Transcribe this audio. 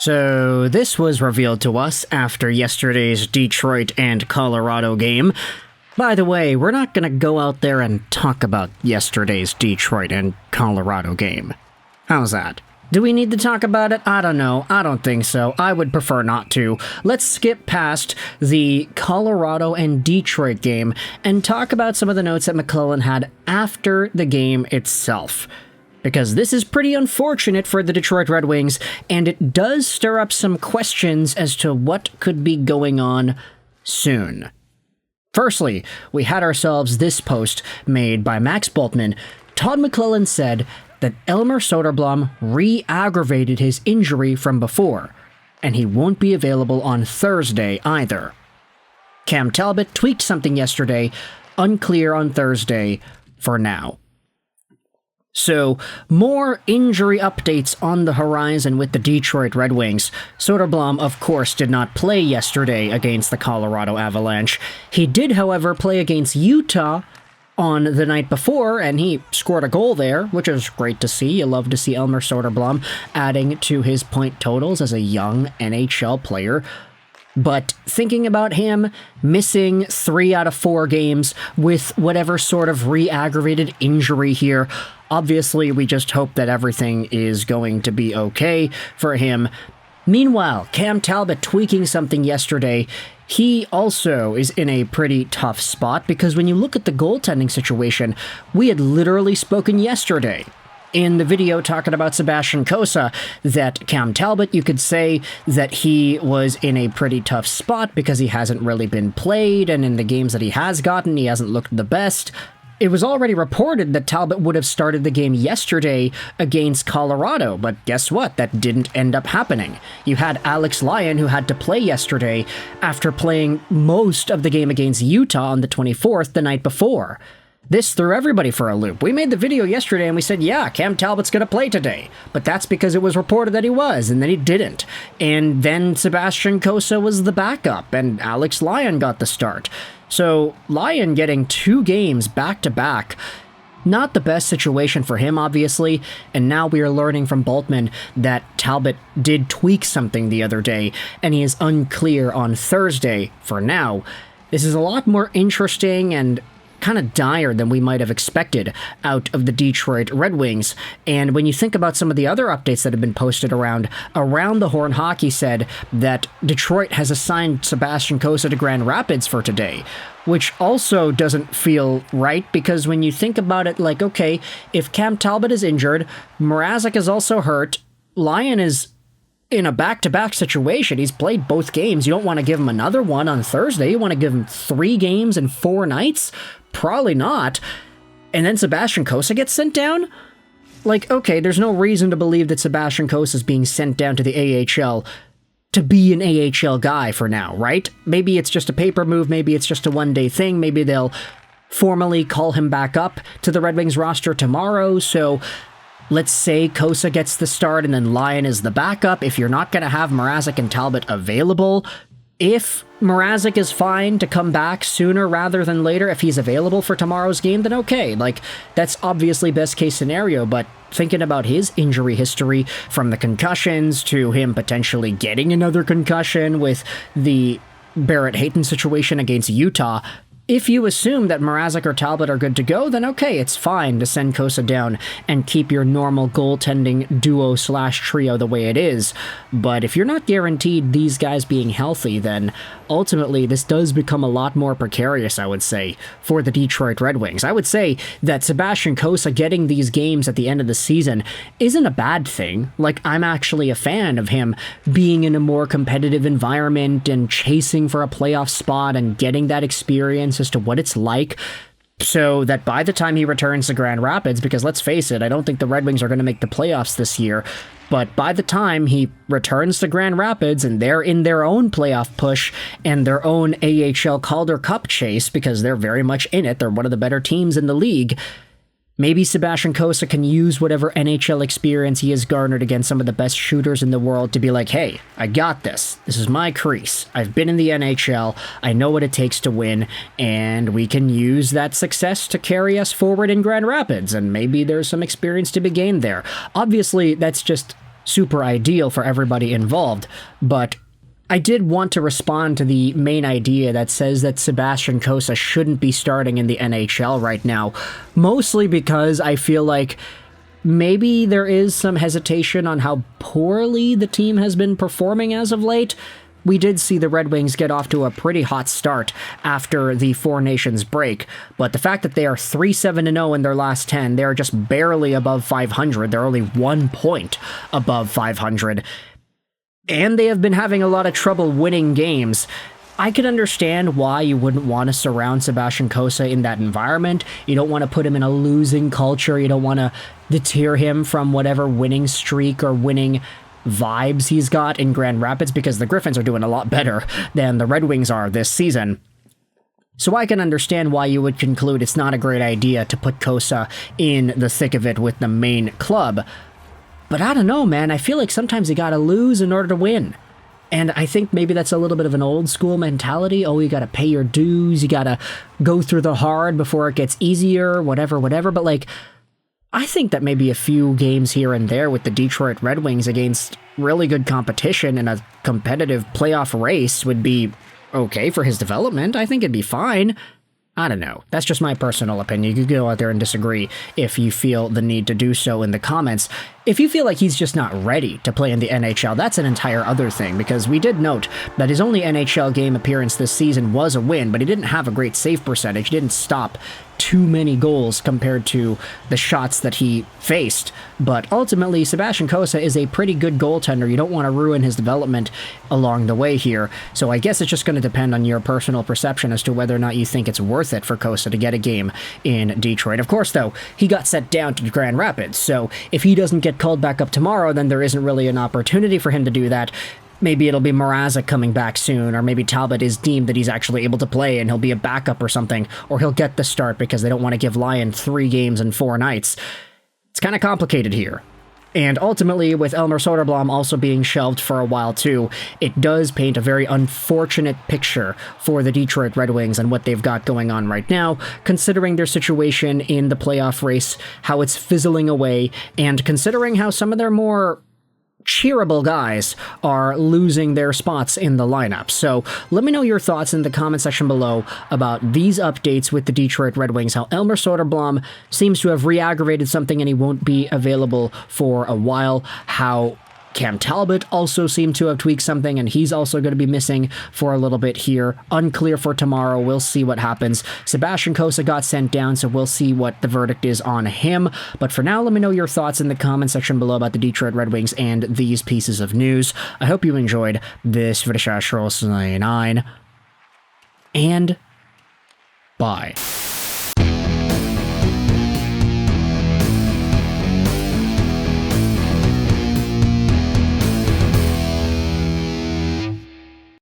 So this was revealed to us after yesterday's Detroit and Colorado game. By the way, we're not going to go out there and talk about yesterday's Detroit and Colorado game. How's that? Do we need to talk about it? I don't know. I don't think so. I would prefer not to. Let's skip past the Colorado and Detroit game and talk about some of the notes that Macklin had after the game itself. Because this is pretty unfortunate for the Detroit Red Wings, and it does stir up some questions as to what could be going on soon. Firstly, we had ourselves this post made by Max Bultman. Todd McLellan said that Elmer Soderblom re-aggravated his injury from before, and he won't be available on Thursday either. Cam Talbot tweaked something yesterday, unclear on Thursday for now. So, more injury updates on the horizon with the Detroit Red Wings. Soderblom, of course, did not play yesterday against the Colorado Avalanche. He did, however, play against Utah on the night before, and he scored a goal there, which is great to see. You love to see Elmer Soderblom adding to his point totals as a young NHL player. But thinking about him missing 3 out of 4 games with whatever sort of re-aggravated injury here, obviously we just hope that everything is going to be okay for him. Meanwhile, Cam Talbot tweaking something yesterday. He also is in a pretty tough spot because when you look at the goaltending situation, we had literally spoken yesterday in the video talking about Sebastian Cossa, that Cam Talbot, you could say that he was in a pretty tough spot because he hasn't really been played, and in the games that he has gotten, he hasn't looked the best. It was already reported that Talbot would have started the game yesterday against Colorado, but guess what? That didn't end up happening. You had Alex Lyon, who had to play yesterday after playing most of the game against Utah on the 24th the night before. This threw everybody for a loop. We made the video yesterday and we said, yeah, Cam Talbot's going to play today. But that's because it was reported that he was, and then he didn't. And then Sebastian Cossa was the backup, and Alex Lyon got the start. So Lyon getting 2 games back-to-back, not the best situation for him, obviously. And now we are learning from Bultman that Talbot did tweak something the other day, and he is unclear on Thursday for now. This is a lot more interesting and kind of dire than we might have expected out of the Detroit Red Wings. And when you think about some of the other updates that have been posted around the Horn, Hockey said that Detroit has assigned Sebastian Cossa to Grand Rapids for today, which also doesn't feel right, because when you think about it, like, okay, if Cam Talbot is injured, Mrazek is also hurt, Lyon is in a back-to-back situation. He's played both games. You don't want to give him another one on Thursday. You want to give him 3 games in 4 nights? Probably not. And then Sebastian Cossa gets sent down? Like, okay, there's no reason to believe that Sebastian Cossa is being sent down to the AHL to be an AHL guy for now, right? Maybe it's just a paper move. Maybe it's just a one-day thing. Maybe they'll formally call him back up to the Red Wings roster tomorrow. So let's say Cossa gets the start and then Lyon is the backup. If you're not going to have Mrazek and Talbot available, if Mrazek is fine to come back sooner rather than later, if he's available for tomorrow's game, then okay. Like, that's obviously best case scenario, but thinking about his injury history, from the concussions to him potentially getting another concussion with the Barrett Hayton situation against Utah, if you assume that Mrazek or Talbot are good to go, then okay, it's fine to send Cossa down and keep your normal goaltending duo/trio the way it is. But if you're not guaranteed these guys being healthy, then ultimately this does become a lot more precarious, I would say, for the Detroit Red Wings. I would say that Sebastian Cossa getting these games at the end of the season isn't a bad thing. Like, I'm actually a fan of him being in a more competitive environment and chasing for a playoff spot and getting that experience as to what it's like, so that by the time he returns to Grand Rapids, because let's face it, I don't think the Red Wings are going to make the playoffs this year, but by the time he returns to Grand Rapids and they're in their own playoff push and their own AHL Calder Cup chase, because they're very much in it, they're one of the better teams in the league, maybe Sebastian Cossa can use whatever NHL experience he has garnered against some of the best shooters in the world to be like, hey, I got this. This is my crease. I've been in the NHL. I know what it takes to win, and we can use that success to carry us forward in Grand Rapids, and maybe there's some experience to be gained there. Obviously, that's just super ideal for everybody involved, but I did want to respond to the main idea that says that Sebastian Cossa shouldn't be starting in the NHL right now, mostly because I feel like maybe there is some hesitation on how poorly the team has been performing as of late. We did see the Red Wings get off to a pretty hot start after the Four Nations break, but the fact that they are 3-7-0 in their last 10, they're just barely above 500. They're only 1 point above 500. And they have been having a lot of trouble winning games. I could understand why you wouldn't want to surround Sebastian Cossa in that environment. You don't want to put him in a losing culture. You don't want to deter him from whatever winning streak or winning vibes he's got in Grand Rapids, because the Griffins are doing a lot better than the Red Wings are this season. So I can understand why you would conclude it's not a great idea to put Cossa in the thick of it with the main club. But I don't know, man. I feel like sometimes you gotta lose in order to win. And I think maybe that's a little bit of an old school mentality. Oh, you gotta pay your dues. You gotta go through the hard before it gets easier, whatever. But like, I think that maybe a few games here and there with the Detroit Red Wings against really good competition in a competitive playoff race would be okay for his development. I think it'd be fine. I don't know. That's just my personal opinion. You could go out there and disagree if you feel the need to do so in the comments. If you feel like he's just not ready to play in the NHL, that's an entire other thing, because we did note that his only NHL game appearance this season was a win, but he didn't have a great save percentage. He didn't stop too many goals compared to the shots that he faced. But ultimately, Sebastian Cossa is a pretty good goaltender. You don't want to ruin his development along the way here. So I guess it's just going to depend on your personal perception as to whether or not you think it's worth it for Cossa to get a game in Detroit. Of course, though, he got sent down to Grand Rapids, so if he doesn't get called back up tomorrow, then there isn't really an opportunity for him to do that. Maybe it'll be Mrazek coming back soon, or maybe Talbot is deemed that he's actually able to play and he'll be a backup or something, or he'll get the start because they don't want to give Lyon 3 games in 4 nights. It's kind of complicated here. And ultimately, with Elmer Soderblom also being shelved for a while too, it does paint a very unfortunate picture for the Detroit Red Wings and what they've got going on right now, considering their situation in the playoff race, how it's fizzling away, and considering how some of their more cheerable guys are losing their spots in the lineup. So let me know your thoughts in the comment section below about these updates with the Detroit Red Wings, how Elmer Soderblom seems to have re-aggravated something and he won't be available for a while, how Cam Talbot also seemed to have tweaked something, and he's also going to be missing for a little bit here. Unclear for tomorrow. We'll see what happens. Sebastian Cossa got sent down, so we'll see what the verdict is on him. But for now, let me know your thoughts in the comment section below about the Detroit Red Wings and these pieces of news. I hope you enjoyed this video, and bye.